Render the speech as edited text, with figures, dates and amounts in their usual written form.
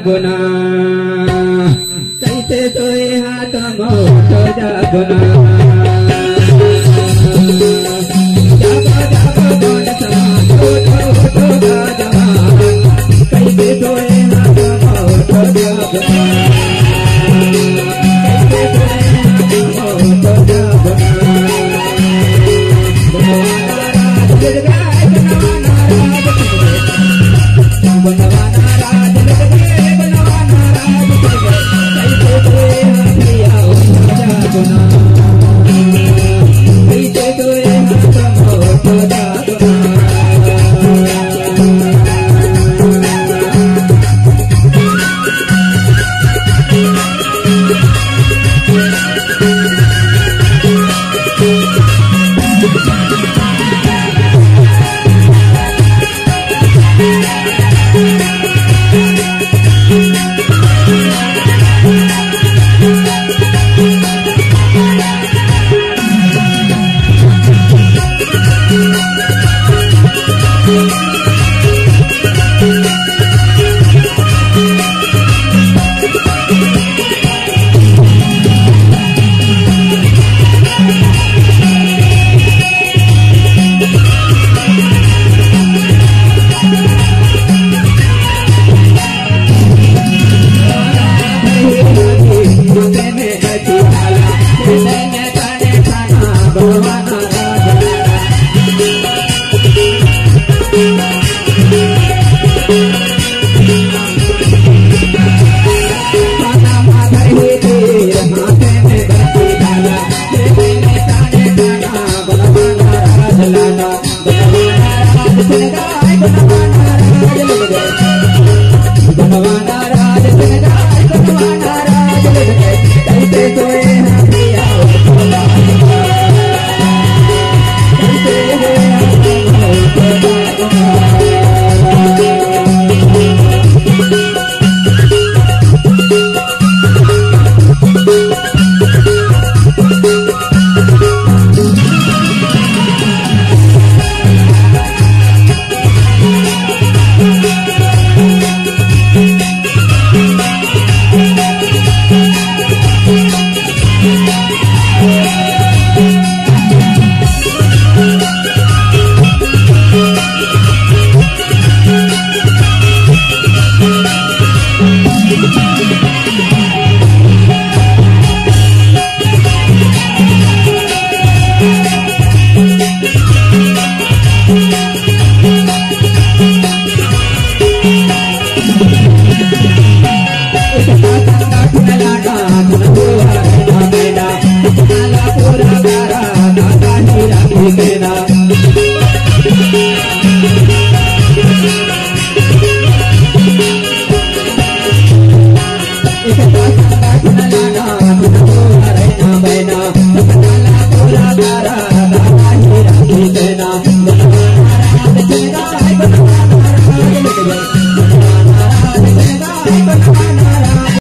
जागुना कैसे सोए हाथ मोट जागुना जागो जागो कौन समातो तो गाजवा कैसे सोए हाथ मोट जागुना कैसे सोए हाथ मोट जागुना बनवाना राज लग गए बनवाना राज लग गए कैसे सोए हाथिया जागुना कैसे सोए हाथ मोट जागुना